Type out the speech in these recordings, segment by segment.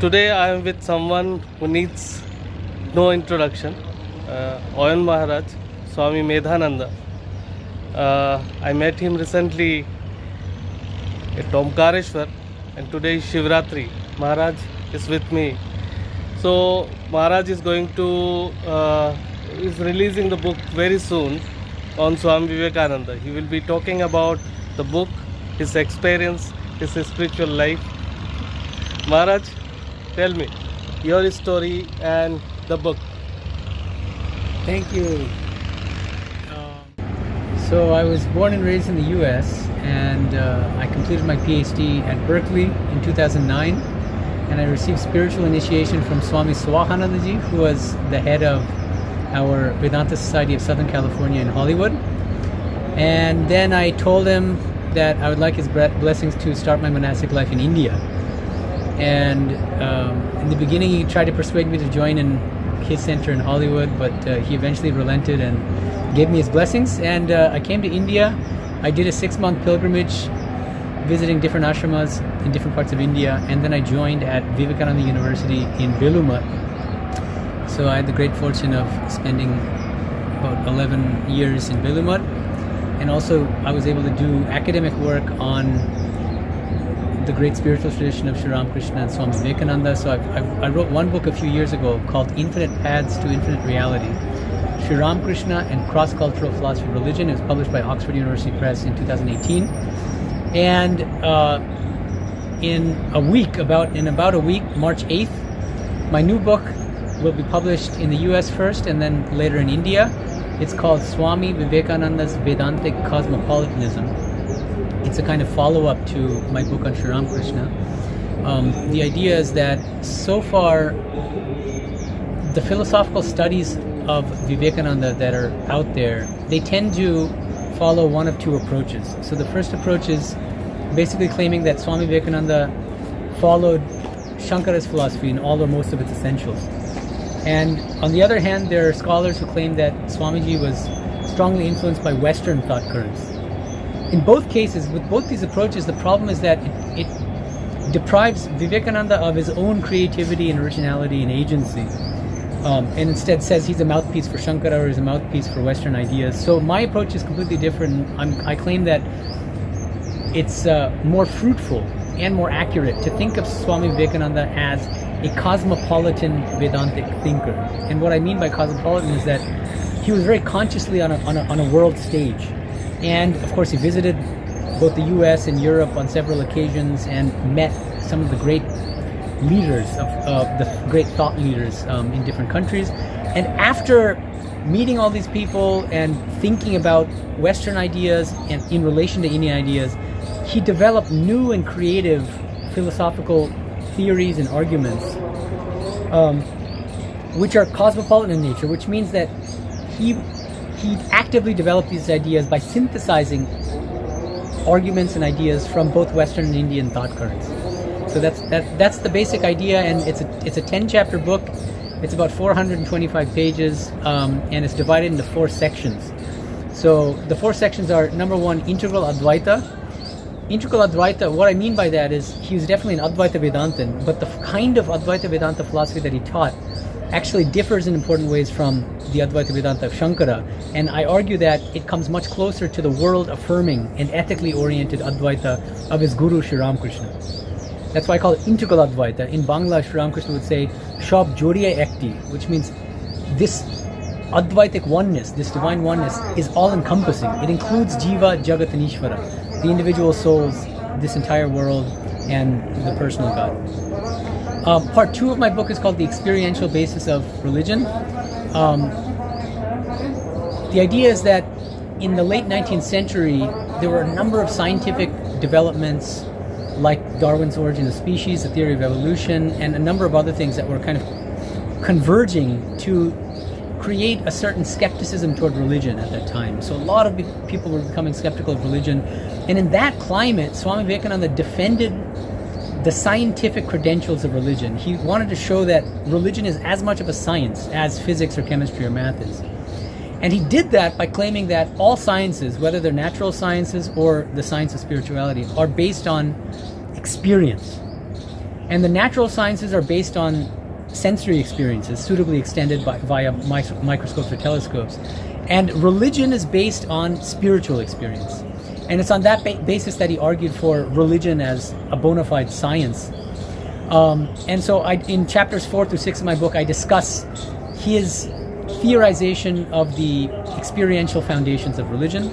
Today I am with someone who needs no introduction, Oyan Maharaj, Swami Medhananda. I met him recently at Omkareshwar, and today is Shivratri. Maharaj is with me. So Maharaj is going to is releasing the book very soon on Swami Vivekananda. He will be talking about the book, his experience, his spiritual life. Maharaj, tell me your story and the book. Thank you. So I was born and raised in the U.S. and I completed my PhD at Berkeley in 2009, and I received spiritual initiation from Swami Swahanandaji, who was the head of our Vedanta Society of Southern California in Hollywood. And then I told him that I would like his blessings to start my monastic life in India. And in the beginning he tried to persuade me to join in his center in Hollywood, but he eventually relented and gave me his blessings. And I came to India. I did a 6-month pilgrimage visiting different ashramas in different parts of India, and then I joined at Vivekananda University in Bellumat. So I had the great fortune of spending about 11 years in Bellumat, and also I was able to do academic work on the great spiritual tradition of Sri Ramakrishna and Swami Vivekananda. So I wrote one book a few years ago called Infinite Paths to Infinite Reality, Sri Ramakrishna and Cross-Cultural Philosophy of Religion. It was published by Oxford University Press in 2018. And in about a week, March 8th, my new book will be published in the US first and then later in India. It's called Swami Vivekananda's Vedantic Cosmopolitanism. It's a kind of follow-up to my book on Sri Ramakrishna. The idea is that so far, the philosophical studies of Vivekananda that are out there, they tend to follow one of two approaches. So the first approach is basically claiming that Swami Vivekananda followed Shankara's philosophy in all or most of its essentials. And on the other hand, there are scholars who claim that Swamiji was strongly influenced by Western thought currents. In both cases, with both these approaches, the problem is that it deprives Vivekananda of his own creativity and originality and agency, and instead says he's a mouthpiece for Shankara or he's a mouthpiece for Western ideas. So my approach is completely different. I claim that it's more fruitful and more accurate to think of Swami Vivekananda as a cosmopolitan Vedantic thinker. And what I mean by cosmopolitan is that he was very consciously on a world stage. And of course he visited both the US and Europe on several occasions and met some of the great leaders of the great thought leaders in different countries. And after meeting all these people and thinking about Western ideas and in relation to Indian ideas, he developed new and creative philosophical theories and arguments which are cosmopolitan in nature, which means that he actively developed these ideas by synthesizing arguments and ideas from both Western and Indian thought currents. So that's the basic idea, and it's a 10-chapter book. It's about 425 pages, and it's divided into 4 sections. So the 4 sections are: number 1, integral Advaita. Integral Advaita, what I mean by that is he was definitely an Advaita Vedantin, but the kind of Advaita Vedanta philosophy that he taught actually differs in important ways from the Advaita Vedanta of Shankara, and I argue that it comes much closer to the world-affirming and ethically oriented Advaita of his guru Sri Ramakrishna. That's why I call it integral Advaita. In Bangla, Sri Ramakrishna would say "Shob Jodiye Ekti," which means this Advaitic oneness, this divine oneness, is all-encompassing. It includes Jiva, Jagat, and Ishvara, the individual souls, this entire world, and the personal God. Part 2 of my book is called The Experiential Basis of Religion. The idea is that in the late 19th century, there were a number of scientific developments like Darwin's Origin of Species, the theory of evolution, and a number of other things that were kind of converging to create a certain skepticism toward religion at that time. So a lot of people were becoming skeptical of religion. And in that climate, Swami Vivekananda defended the scientific credentials of religion. He wanted to show that religion is as much of a science as physics or chemistry or math is. And he did that by claiming that all sciences, whether they're natural sciences or the science of spirituality, are based on experience. And the natural sciences are based on sensory experiences, suitably extended via microscopes or telescopes. And religion is based on spiritual experience. And it's on that basis that he argued for religion as a bona fide science. And so in chapters 4 through 6 of my book, I discuss his theorization of the experiential foundations of religion.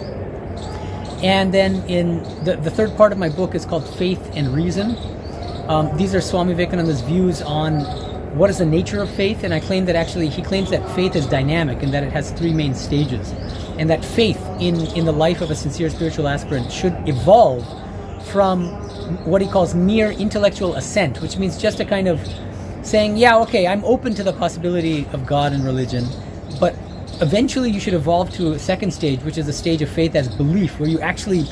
And then in the third part of my book is called Faith and Reason. These are Swami Vivekananda's views on what is the nature of faith, and I claim that actually he claims that faith is dynamic and that it has three main stages, and that faith in the life of a sincere spiritual aspirant should evolve from what he calls mere intellectual assent, which means just a kind of saying, yeah, okay, I'm open to the possibility of God and religion, but eventually you should evolve to a second stage, which is a stage of faith as belief, where you actually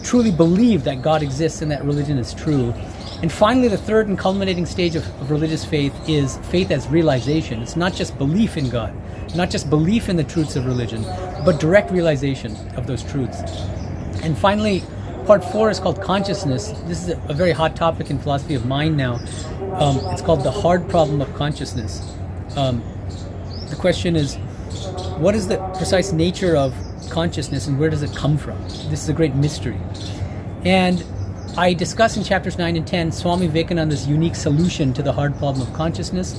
truly believe that God exists and that religion is true. And finally, the third and culminating stage of religious faith is faith as realization. It's not just belief in God, not just belief in the truths of religion, but direct realization of those truths. And finally, part 4 is called consciousness. This is a very hot topic in philosophy of mind now. It's called the hard problem of consciousness. The question is, what is the precise nature of consciousness and where does it come from? This is a great mystery. And I discuss in chapters 9 and 10 Swami Vivekananda's unique solution to the hard problem of consciousness.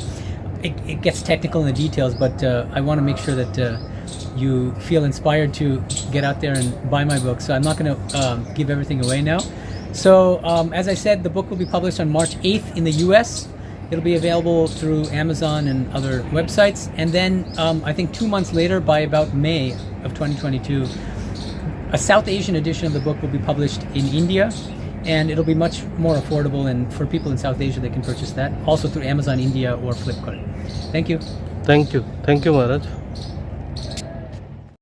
It gets technical in the details, but I want to make sure that you feel inspired to get out there and buy my book. So I'm not going to give everything away now. So as I said, the book will be published on March 8th in the US. It'll be available through Amazon and other websites. And then I think 2 months later, by about May of 2022, a South Asian edition of the book will be published in India. And it'll be much more affordable, and for people in South Asia, they can purchase that also through Amazon India or Flipkart. Thank you. Thank you, Maharaj.